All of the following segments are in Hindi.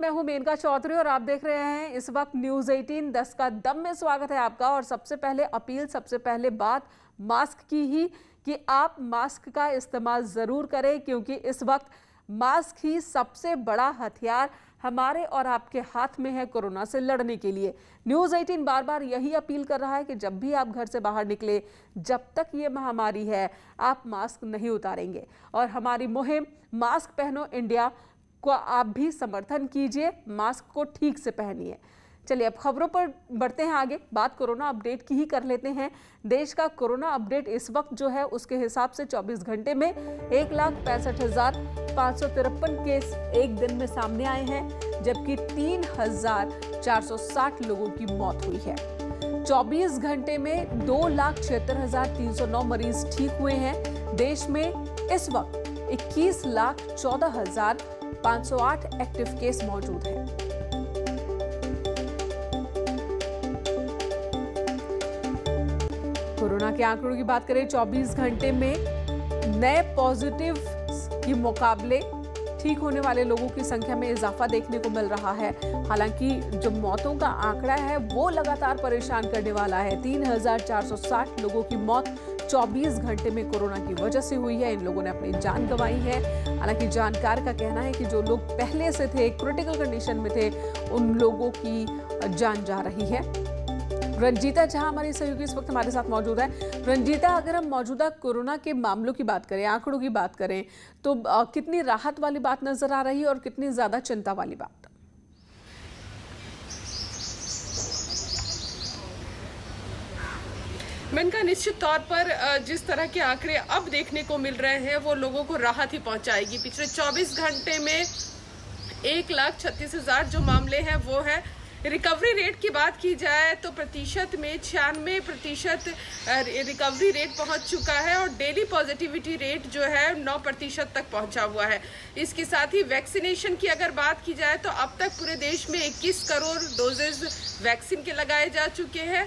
मैं हूं मेनका चौधरी और आप देख रहे हैं इस वक्त न्यूज 18 10 का दम में स्वागत है आपका। और सबसे पहले अपील, सबसे पहले बात मास्क की ही कि आप मास्क का इस्तेमाल जरूर करें, क्योंकि इस वक्त मास्क ही सबसे बड़ा हथियार हमारे और आपके हाथ में है कोरोना से लड़ने के लिए। न्यूज 18 बार बार यही अपील कर रहा है कि जब भी आप घर से बाहर निकले, जब तक ये महामारी है, आप मास्क नहीं उतारेंगे। और हमारी मुहिम मास्क पहनो इंडिया को आप भी समर्थन कीजिए, मास्क को ठीक से पहनिए। चलिए अब खबरों पर बढ़ते हैं आगे। बात कोरोना अपडेट की ही कर लेते हैं। देश का कोरोना अपडेट इस वक्त जो है उसके हिसाब से 24 घंटे में 1,65,553 केस एक दिन में सामने आए हैं, जबकि 3,460 लोगों की मौत हुई है। 24 घंटे में 2,76,309 मरीज ठीक हुए हैं। देश में इस वक्त 21,14,508 एक्टिव केस मौजूद हैं। कोरोना के आंकड़ों की बात करें, 24 घंटे में नए पॉजिटिव के मुकाबले ठीक होने वाले लोगों की संख्या में इजाफा देखने को मिल रहा है। हालांकि जो मौतों का आंकड़ा है वो लगातार परेशान करने वाला है। 3,460 लोगों की मौत 24 घंटे में कोरोना की वजह से हुई है। इन लोगों ने अपनी जान गंवाई है। हालांकि जानकार का कहना है कि जो लोग पहले से थे, क्रिटिकल कंडीशन में थे, उन लोगों की जान जा रही है। रंजीता झा हमारी सहयोगी इस वक्त हमारे साथ मौजूद है। रंजीता, अगर हम मौजूदा कोरोना के मामलों की बात करें, आंकड़ों की बात करें, तो कितनी राहत वाली बात नजर आ रही है और कितनी ज्यादा चिंता वाली बात? मेनका, निश्चित तौर पर जिस तरह के आंकड़े अब देखने को मिल रहे हैं वो लोगों को राहत ही पहुंचाएगी। पिछले 24 घंटे में 1,36,000 जो मामले हैं वो है। रिकवरी रेट की बात की जाए तो प्रतिशत में 96% रिकवरी रेट पहुंच चुका है और डेली पॉजिटिविटी रेट जो है 9% तक पहुंचा हुआ है। इसके साथ ही वैक्सीनेशन की अगर बात की जाए तो अब तक पूरे देश में 21 करोड़ डोजेज वैक्सीन के लगाए जा चुके हैं।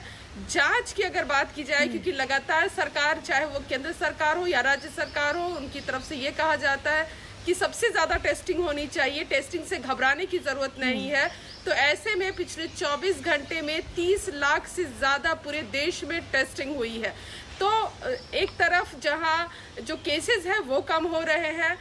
जांच की अगर बात की जाए, क्योंकि लगातार सरकार, चाहे वो केंद्र सरकार हो या राज्य सरकार हो, उनकी तरफ से ये कहा जाता है कि सबसे ज्यादा टेस्टिंग होनी चाहिए, टेस्टिंग से घबराने की जरूरत नहीं है। तो ऐसे में पिछले 24 घंटे में 30 लाख से ज्यादा पूरे देश में टेस्टिंग हुई है। तो एक तरफ जहां जो केसेस हैं वो कम हो रहे हैं,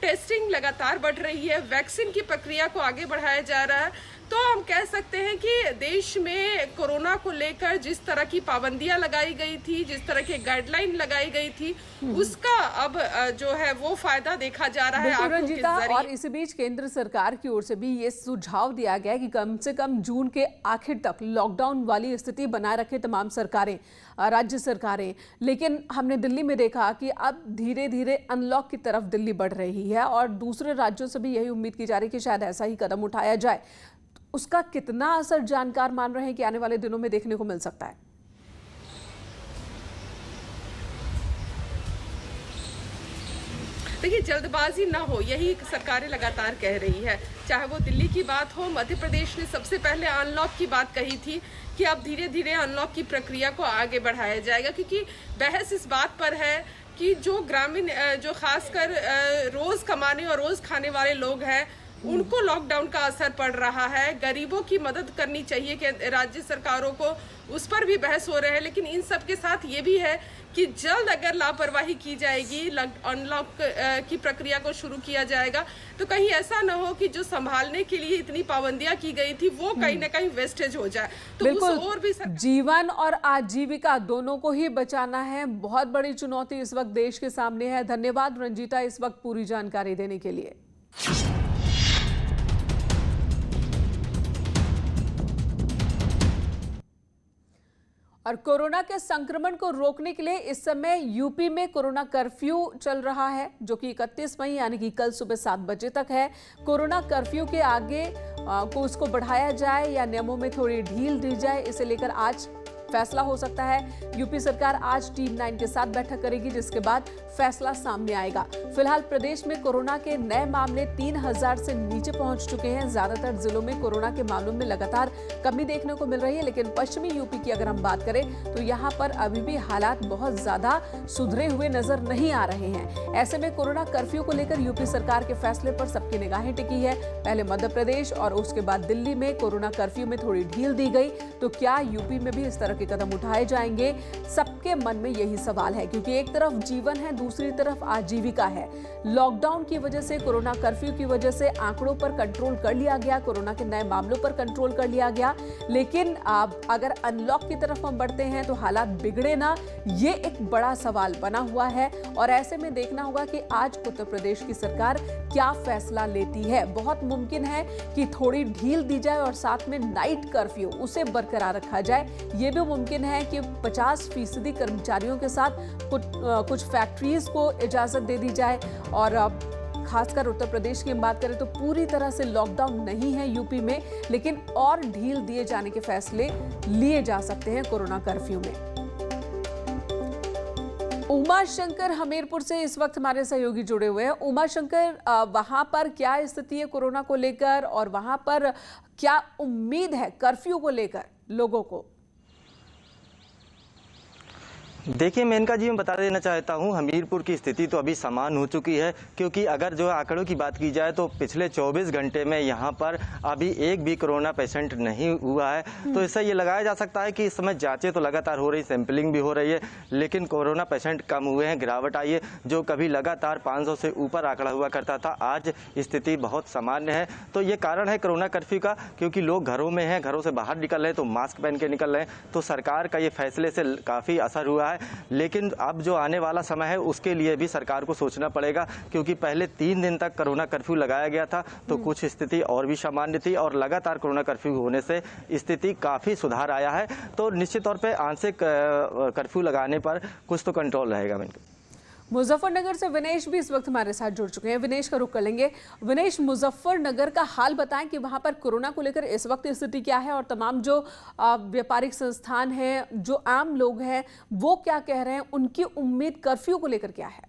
टेस्टिंग लगातार बढ़ रही है, वैक्सीन की प्रक्रिया को आगे बढ़ाया जा रहा है, तो हम कह सकते हैं कि देश में कोरोना को लेकर जिस तरह की पाबंदियां लगाई गई थी, जिस तरह के गाइडलाइन लगाई गई थी, उसका अब जो है वो फायदा देखा जा रहा है आंकड़ों के जरिए। और इसी बीच केंद्र सरकार की ओर से भी ये सुझाव दिया गया है कि कम से कम जून के आखिर तक लॉकडाउन वाली स्थिति बनाए रखे तमाम सरकारें, राज्य सरकारें। लेकिन हमने दिल्ली में देखा कि अब धीरे धीरे अनलॉक की तरफ दिल्ली बढ़ रही है और दूसरे राज्यों से भी यही उम्मीद की जा रही है कि शायद ऐसा ही कदम उठाया जाए। उसका कितना असर जानकार मान रहे हैं कि आने वाले दिनों में देखने को मिल सकता है? देखिए, जल्दबाजी ना हो, यही सरकारें लगातार कह रही है। चाहे वो दिल्ली की बात हो, मध्य प्रदेश ने सबसे पहले अनलॉक की बात कही थी कि अब धीरे धीरे अनलॉक की प्रक्रिया को आगे बढ़ाया जाएगा, क्योंकि बहस इस बात पर है कि जो ग्रामीण, जो खासकर रोज कमाने और रोज खाने वाले लोग हैं, उनको लॉकडाउन का असर पड़ रहा है। गरीबों की मदद करनी चाहिए कि राज्य सरकारों को, उस पर भी बहस हो रहे हैं। लेकिन इन सब के साथ ये भी है कि जल्द अगर लापरवाही की जाएगी, अनलॉक की प्रक्रिया को शुरू किया जाएगा, तो कहीं ऐसा ना हो कि जो संभालने के लिए इतनी पाबंदियां की गई थी वो कहीं ना कहीं वेस्टेज हो जाए। तो बिल्कुल, उस और भी जीवन और आजीविका दोनों को ही बचाना है। बहुत बड़ी चुनौती इस वक्त देश के सामने है। धन्यवाद रंजीता इस वक्त पूरी जानकारी देने के लिए। और कोरोना के संक्रमण को रोकने के लिए इस समय यूपी में कोरोना कर्फ्यू चल रहा है, जो कि 31 मई यानी कि कल सुबह 7 बजे तक है। कोरोना कर्फ्यू के आगे को उसको बढ़ाया जाए या नियमों में थोड़ी ढील दी जाए, इसे लेकर आज फैसला हो सकता है। यूपी सरकार आज टीम 9 के साथ बैठक करेगी, जिसके बाद फैसला सामने आएगा। फिलहाल प्रदेश में कोरोना के नए मामले 3000 से नीचे पहुंच चुके हैं। ज्यादातर जिलों में कोरोना के मामलों में लगातार कमी देखने को मिल रही है, लेकिन पश्चिमी यूपी की अगर हम बात करें तो यहाँ पर अभी भी हालात बहुत ज्यादा सुधरे हुए नजर नहीं आ रहे हैं। ऐसे में कोरोना कर्फ्यू को लेकर यूपी सरकार के फैसले पर सबकी निगाहें टिकी है। पहले मध्य प्रदेश और उसके बाद दिल्ली में कोरोना कर्फ्यू में थोड़ी ढील दी गई, तो क्या यूपी में भी इस तरह के कदम उठाए जाएंगे? सबके मन में यही सवाल है, क्योंकि एक तरफ जीवन है, दूसरी तरफ आजीविका है। लॉकडाउन की वजह से, कोरोना कर्फ्यू की वजह से आंकड़ों पर कंट्रोल कर लिया गया, कोरोना के नए मामलों पर कंट्रोल कर लिया गया, लेकिन अब अगर अनलॉक की तरफ हम बढ़ते हैं तो हालात बिगड़े ना, ये एक बड़ा सवाल बना हुआ है। और ऐसे में देखना होगा कि आज उत्तर प्रदेश की सरकार क्या फैसला लेती है। बहुत मुमकिन है कि थोड़ी ढील दी जाए और साथ में नाइट कर्फ्यू उसे बरकरार रखा जाए। ये भी मुमकिन है कि 50% कर्मचारियों के साथ कुछ फैक्ट्रीज को इजाजत दे दी जाए। और खासकर उत्तर प्रदेश की हम बात करें तो पूरी तरह से लॉकडाउन नहीं है यूपी में, लेकिन और ढील दिए जाने के फैसले लिए जा सकते हैं कोरोना कर्फ्यू में। उमा शंकर हमीरपुर से इस वक्त हमारे सहयोगी जुड़े हुए हैं। उमा शंकर, वहां पर क्या स्थिति है कोरोना को लेकर, और वहां पर क्या उम्मीद है कर्फ्यू को लेकर लोगों को? देखिए मेनका जी, मैं बता देना चाहता हूं, हमीरपुर की स्थिति तो अभी समान हो चुकी है, क्योंकि अगर जो आंकड़ों की बात की जाए तो पिछले 24 घंटे में यहां पर अभी एक भी कोरोना पेशेंट नहीं हुआ है। तो इससे ये लगाया जा सकता है कि इस समय जांचें तो लगातार हो रही, सैंपलिंग भी हो रही है, लेकिन कोरोना पेशेंट कम हुए हैं, गिरावट आई है। जो कभी लगातार 500 से ऊपर आंकड़ा हुआ करता था, आज स्थिति बहुत सामान्य है। तो ये कारण है कोरोना कर्फ्यू का, क्योंकि लोग घरों में हैं, घरों से बाहर निकल रहे हैं तो मास्क पहन के निकल रहे हैं। तो सरकार का ये फैसले से काफ़ी असर हुआ है, लेकिन अब जो आने वाला समय है उसके लिए भी सरकार को सोचना पड़ेगा, क्योंकि पहले 3 दिन तक कोरोना कर्फ्यू लगाया गया था तो कुछ स्थिति और भी सामान्य थी, और लगातार कोरोना कर्फ्यू होने से स्थिति काफ़ी सुधार आया है। तो निश्चित तौर पे आंशिक कर्फ्यू लगाने पर कुछ तो कंट्रोल रहेगा। मुजफ्फरनगर से विनेश भी इस वक्त हमारे साथ जुड़ चुके हैं। विनेश का रुख कर लेंगे। विनेश, मुजफ्फरनगर का हाल बताएं कि वहां पर कोरोना को लेकर इस वक्त स्थिति क्या है, और तमाम जो व्यापारिक संस्थान हैं, जो आम लोग हैं, वो क्या कह रहे हैं, उनकी उम्मीद कर्फ्यू को लेकर क्या है?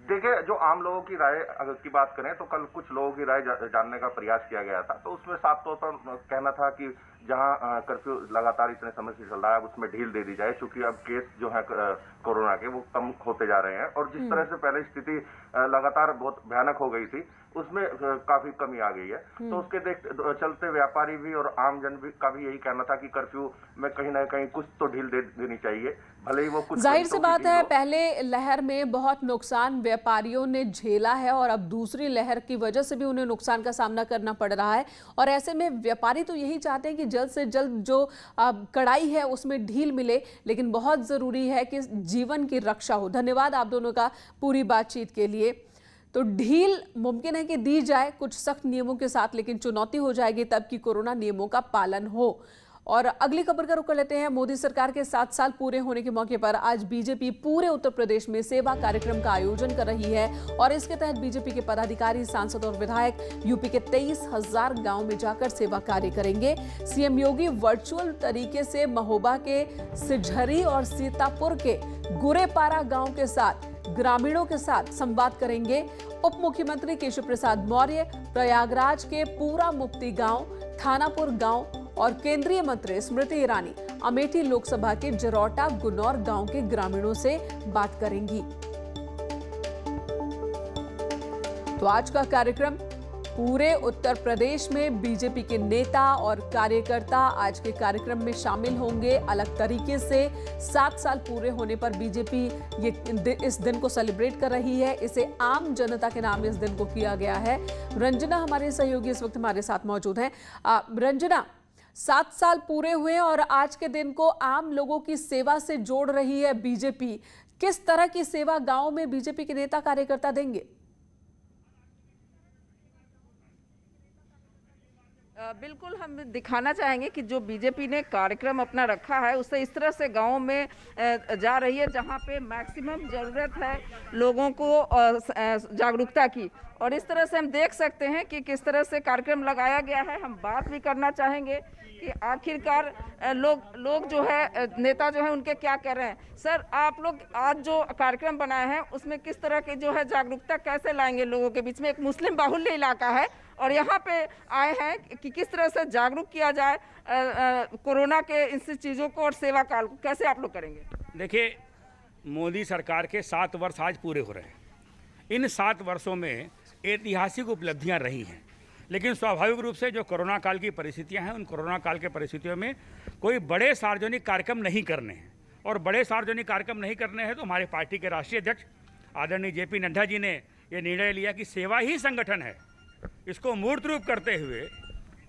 देखिए, जो आम लोगों की राय अगर की बात करें तो कल कुछ लोगों की राय जानने का प्रयास किया गया था, तो उसमें साफ तौर पर कहना था कि जहां कर्फ्यू लगातार इतने समय से चल रहा है उसमें ढील दे दी जाए, क्योंकि अब केस जो है कोरोना के वो कम होते जा रहे हैं, और जिस तरह से पहले स्थिति लगातार बहुत भयानक हो गई थी उसमें काफी कमी आ गई है। तो उसके चलते व्यापारी भी और आम जन भी का भी यही कहना था कि कर्फ्यू में कहीं ना कहीं कुछ तो ढील दे देनी चाहिए, भले ही वो कुछ। जाहिर सी बात है, पहले लहर में बहुत नुकसान व्यापारियों ने झेला है, और अब दूसरी लहर की वजह से भी उन्हें नुकसान का सामना करना पड़ रहा है। और ऐसे में व्यापारी तो यही चाहते हैं कि जल्द से जल्द जो कड़ाई है उसमें ढील मिले, लेकिन बहुत जरूरी है कि जीवन की रक्षा हो। धन्यवाद आप दोनों का पूरी बातचीत के लिए। तो ढील मुमकिन है कि दी जाए कुछ सख्त नियमों के साथ, लेकिन चुनौती हो जाएगी तब कि कोरोना नियमों का पालन हो। और अगली खबर का रुख कर लेते हैं। मोदी सरकार के 7 साल पूरे होने के मौके पर आज बीजेपी पूरे उत्तर प्रदेश में सेवा कार्यक्रम का आयोजन कर रही है, और इसके तहत बीजेपी के पदाधिकारी, सांसद और विधायक यूपी के 23,000 गांव में जाकर सेवा कार्य करेंगे। सीएम योगी वर्चुअल तरीके से महोबा के सिझरी और सीतापुर के गुरेपारा गांव के साथ ग्रामीणों के साथ संवाद करेंगे। उप मुख्यमंत्री केशव प्रसाद मौर्य प्रयागराज के पूरा मुफ्ती गांव, थानापुर गांव, और केंद्रीय मंत्री स्मृति ईरानी अमेठी लोकसभा के जरौटा गुनौर गांव के ग्रामीणों से बात करेंगी। तो आज का कार्यक्रम पूरे उत्तर प्रदेश में बीजेपी के नेता और कार्यकर्ता आज के कार्यक्रम में शामिल होंगे। अलग तरीके से 7 साल पूरे होने पर बीजेपी इस दिन को सेलिब्रेट कर रही है। इसे आम जनता के नाम इस दिन को किया गया है। रंजना हमारे सहयोगी इस वक्त हमारे साथ मौजूद हैं। रंजना, 7 साल पूरे हुए और आज के दिन को आम लोगों की सेवा से जोड़ रही है बीजेपी। किस तरह की सेवा गांव में बीजेपी के नेता कार्यकर्ता देंगे? बिल्कुल, हम दिखाना चाहेंगे कि जो बीजेपी ने कार्यक्रम अपना रखा है उससे इस तरह से गांव में जा रही है जहां पे मैक्सिमम ज़रूरत है लोगों को जागरूकता की, और इस तरह से हम देख सकते हैं कि किस तरह से कार्यक्रम लगाया गया है। हम बात भी करना चाहेंगे कि आखिरकार लोग जो है, नेता जो है, उनके क्या कह रहे हैं। सर, आप लोग आज जो कार्यक्रम बनाए हैं उसमें किस तरह की जो है जागरूकता कैसे लाएंगे लोगों के बीच में? एक मुस्लिम बाहुल्य इलाका है और यहाँ पे आए हैं कि किस तरह से जागरूक किया जाए कोरोना के इन चीज़ों को और सेवा काल को कैसे आप लोग करेंगे? देखिए, मोदी सरकार के 7 वर्ष आज पूरे हो रहे हैं। इन 7 वर्षों में ऐतिहासिक उपलब्धियां रही हैं, लेकिन स्वाभाविक रूप से जो कोरोना काल की परिस्थितियां हैं, उन कोरोना काल के परिस्थितियों में कोई बड़े सार्वजनिक कार्यक्रम नहीं करने हैं। और बड़े सार्वजनिक कार्यक्रम नहीं करने हैं तो हमारे पार्टी के राष्ट्रीय अध्यक्ष आदरणीय JP नड्डा जी ने ये निर्णय लिया कि सेवा ही संगठन है। इसको मूर्त रूप करते हुए,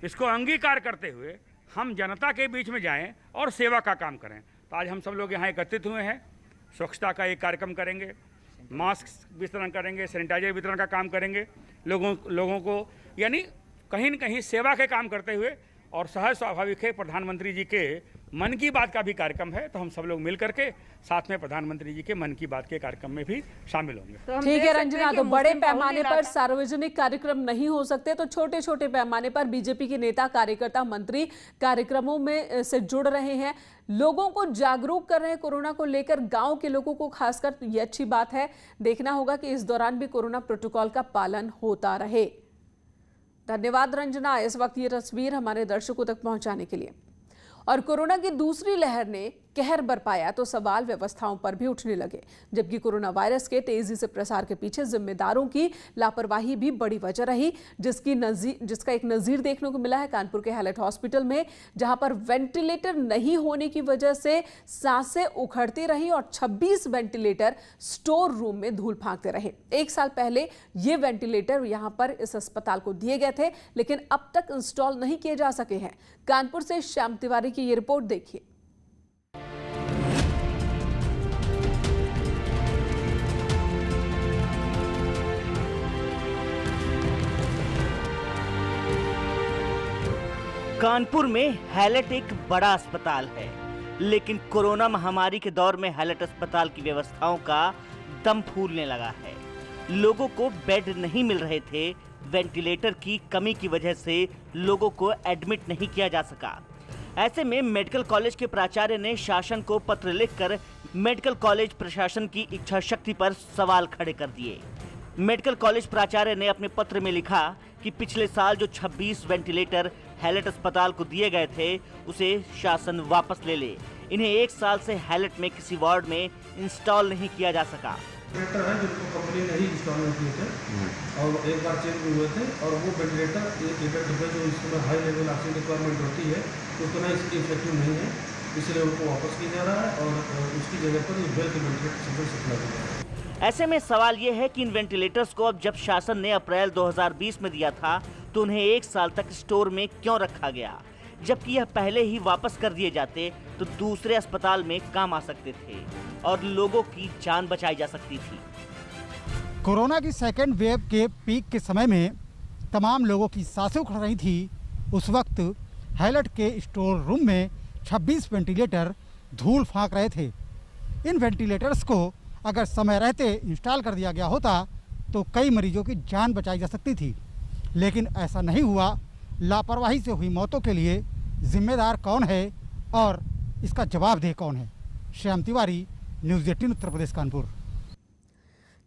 इसको अंगीकार करते हुए हम जनता के बीच में जाएं और सेवा का काम करें। तो आज हम सब लोग यहाँ एकत्रित हुए हैं। स्वच्छता का एक कार्यक्रम करेंगे, मास्क वितरण करेंगे, सैनिटाइजर वितरण का काम करेंगे, लोगों को यानी कहीं न कहीं सेवा के काम करते हुए। और सहज स्वाभाविक है, प्रधानमंत्री जी के मन की बात का भी कार्यक्रम है, तो हम सब लोग मिल करके साथ में प्रधानमंत्री जी के मन की बात के कार्यक्रम में भी शामिल होंगे। तो ठीक है रंजना, तो बड़े पैमाने पर सार्वजनिक कार्यक्रम नहीं हो सकते, तो छोटे छोटे पैमाने पर बीजेपी के नेता, कार्यकर्ता, मंत्री कार्यक्रमों में से जुड़ रहे हैं, लोगों को जागरूक कर रहे हैं कोरोना को लेकर, गांव के लोगों को खासकर। ये अच्छी बात है। देखना होगा कि इस दौरान भी कोरोना प्रोटोकॉल का पालन होता रहे। धन्यवाद रंजना, इस वक्त ये तस्वीर हमारे दर्शकों तक पहुंचाने के लिए। और कोरोना की दूसरी लहर ने कहर बरपाया तो सवाल व्यवस्थाओं पर भी उठने लगे, जबकि कोरोना वायरस के तेजी से प्रसार के पीछे जिम्मेदारों की लापरवाही भी बड़ी वजह रही, जिसका एक नजीर देखने को मिला है कानपुर के हैलेट हॉस्पिटल में, जहां पर वेंटिलेटर नहीं होने की वजह से सांसें उखड़ती रही और 26 वेंटिलेटर स्टोर रूम में धूल फेंकते रहे। 1 साल पहले ये वेंटिलेटर यहां पर इस अस्पताल को दिए गए थे, लेकिन अब तक इंस्टॉल नहीं किए जा सके हैं। कानपुर से श्याम तिवारी की ये रिपोर्ट देखिए। कानपुर में हैलेट एक बड़ा अस्पताल है, लेकिन कोरोना महामारी के दौर में हैलेट अस्पताल की व्यवस्थाओं का दम फूलने लगा है। लोगों को बेड नहीं मिल रहे थे, वेंटिलेटर की कमी की वजह से लोगों को एडमिट नहीं किया जा सका। ऐसे में मेडिकल कॉलेज के प्राचार्य ने शासन को पत्र लिखकर मेडिकल कॉलेज प्रशासन की इच्छा शक्ति पर सवाल खड़े कर दिए। मेडिकल कॉलेज प्राचार्य ने अपने पत्र में लिखा कि पिछले साल जो 26 वेंटिलेटर हैलेट अस्पताल को दिए गए थे, उसे शासन वापस ले ले। इन्हें 1 साल से हैलेट में किसी वार्ड में इंस्टॉल नहीं किया जा सका। वेंटिलेटर है जिनको कंपनी ने ही इंस्टॉल किए थे और एक बार चेंज हुए थे, और वो वेंटिलेटर जो इसमें हाई लेवल ऑक्सीजन रिक्वायरमेंट होती है उतना इसकी इफेक्टिव नहीं है, इसलिए उनको वापस किया जा रहा है और उसकी जगह पर वेल के वेंटिलेटर सप्लाई किया जा रहा है। ऐसे में सवाल ये है कि इन वेंटिलेटर्स को अब जब शासन ने अप्रैल 2020 में दिया था तो उन्हें 1 साल तक स्टोर में क्यों रखा गया, जबकि यह पहले ही वापस कर दिए जाते तो दूसरे अस्पताल में काम आ सकते थे और लोगों की जान बचाई जा सकती थी। कोरोना की सेकेंड वेव के पीक के समय में तमाम लोगों की सांसें उखड़ रही थी। उस वक्त हैलेट के स्टोर रूम में 26 वेंटिलेटर धूल फेंक रहे थे। इन वेंटिलेटर्स को अगर समय रहते इंस्टॉल कर दिया गया होता तो कई मरीजों की जान बचाई जा सकती थी, लेकिन ऐसा नहीं हुआ। लापरवाही से हुई मौतों के लिए जिम्मेदार कौन है और इसका जवाबदेह कौन है? श्याम तिवारी, न्यूज़ 18 उत्तर प्रदेश, कानपुर।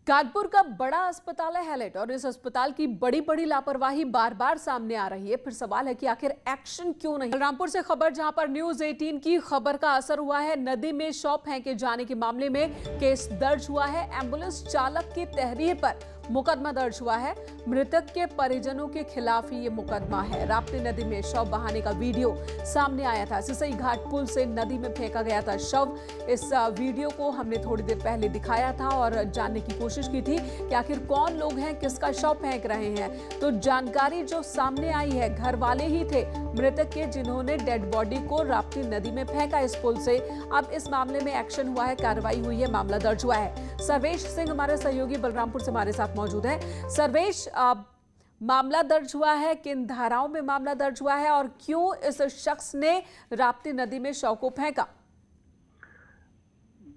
कानपुर का बड़ा अस्पताल है हैलेट और इस अस्पताल की बड़ी लापरवाही बार बार सामने आ रही है। फिर सवाल है कि आखिर एक्शन क्यों नहीं? बलरामपुर से खबर, जहां पर न्यूज़ 18 की खबर का असर हुआ है। नदी में शव फेंके जाने के मामले में केस दर्ज हुआ है। एम्बुलेंस चालक की तहरीर पर मुकदमा दर्ज हुआ है। मृतक के परिजनों के खिलाफ ही ये मुकदमा है। राप्ती नदी में शव बहाने का वीडियो सामने आया था। सिसई घाट पुल से नदी में फेंका गया था शव। इस वीडियो को हमने थोड़ी देर पहले दिखाया था और जानने की कोशिश की थी कि आखिर कौन लोग हैं, किसका शव फेंक रहे हैं। तो जानकारी जो सामने आई है, घर वाले ही थे मृतक के जिन्होंने डेड बॉडी को राप्ती नदी में फेंका इस पुल से। अब इस मामले में एक्शन हुआ है, कार्रवाई हुई है, मामला दर्ज हुआ है। सर्वेश सिंह हमारे सहयोगी बलरामपुर से हमारे साथ मौजूद है। सर्वेश, मामला दर्ज हुआ है, किन धाराओं में मामला दर्ज हुआ है और क्यों इस शख्स ने राप्ती नदी में शव को फेंका?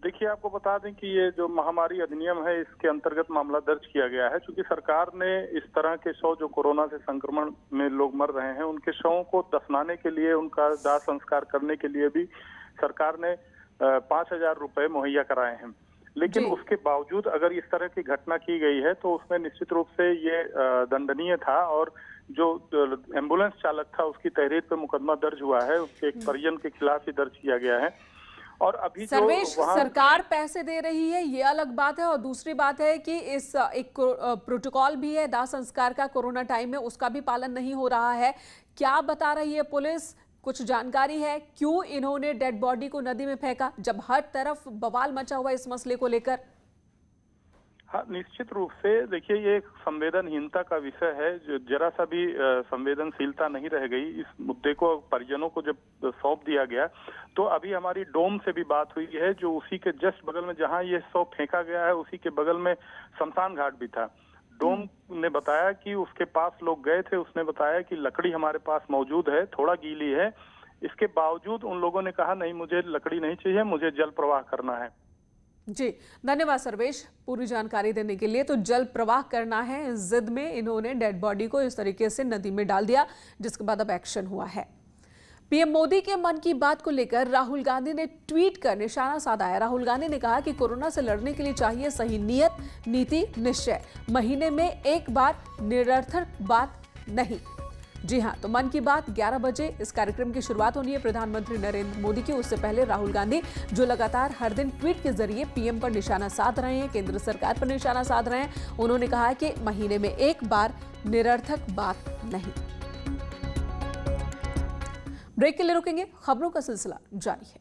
देखिए, आपको बता दें कि ये जो महामारी अधिनियम है, इसके अंतर्गत मामला दर्ज किया गया है। क्योंकि सरकार ने इस तरह के शव जो कोरोना से संक्रमण में लोग मर रहे हैं, उनके शवों को दफनाने के लिए, उनका दाह संस्कार करने के लिए भी सरकार ने 5,000 रुपए मुहैया कराए हैं। लेकिन उसके बावजूद अगर इस तरह की घटना की गई है तो उसमें निश्चित रूप से ये दंडनीय था। और जो एम्बुलेंस चालक था, उसकी तहरीर पे मुकदमा दर्ज हुआ है, उसके एक परिजन के खिलाफ ही दर्ज किया गया है। और अभी सर्वेश, सरकार पैसे दे रही है, ये अलग बात है, और दूसरी बात है कि इस एक प्रोटोकॉल भी है दाह संस्कार का कोरोना टाइम में, उसका भी पालन नहीं हो रहा है। क्या बता रही है पुलिस? कुछ जानकारी है क्यों इन्होंने डेड बॉडी को नदी में फेंका, जब हर तरफ बवाल मचा हुआ इस मसले को लेकर? हाँ, निश्चित रूप से देखिए, ये एक संवेदनहीनता का विषय है। जो जरा सा भी संवेदनशीलता नहीं रह गई। इस मुद्दे को परिजनों को जब सौंप दिया गया तो अभी हमारी डोम से भी बात हुई है, जो उसी के जस्ट बगल में जहां ये शव फेंका गया है, उसी के बगल में शमशान घाट भी था। डोम ने बताया कि उसके पास लोग गए थे, उसने बताया कि लकड़ी हमारे पास मौजूद है, थोड़ा गीली है। इसके बावजूद उन लोगों ने कहा नहीं, मुझे लकड़ी नहीं चाहिए, मुझे जल प्रवाह करना है। जी, धन्यवाद सर्वेश पूरी जानकारी देने के लिए। तो जल प्रवाह करना है, इस जिद में इन्होंने डेड बॉडी को इस तरीके से नदी में डाल दिया, जिसके बाद अब एक्शन हुआ है। पीएम मोदी के मन की बात को लेकर राहुल गांधी ने ट्वीट कर निशाना साधा है। राहुल गांधी ने कहा कि कोरोना से लड़ने के लिए चाहिए सही नीयत, नीति, निश्चय। महीने में एक बार निरर्थक बात नहीं। जी हां, तो मन की बात 11 बजे इस कार्यक्रम की शुरुआत होनी है प्रधानमंत्री नरेंद्र मोदी की। उससे पहले राहुल गांधी, जो लगातार हर दिन ट्वीट के जरिए पीएम पर निशाना साध रहे हैं, केंद्र सरकार पर निशाना साध रहे हैं, उन्होंने कहा कि महीने में एक बार निरर्थक बात नहीं। ब्रेक के लिए रुकेंगे, खबरों का सिलसिला जारी है।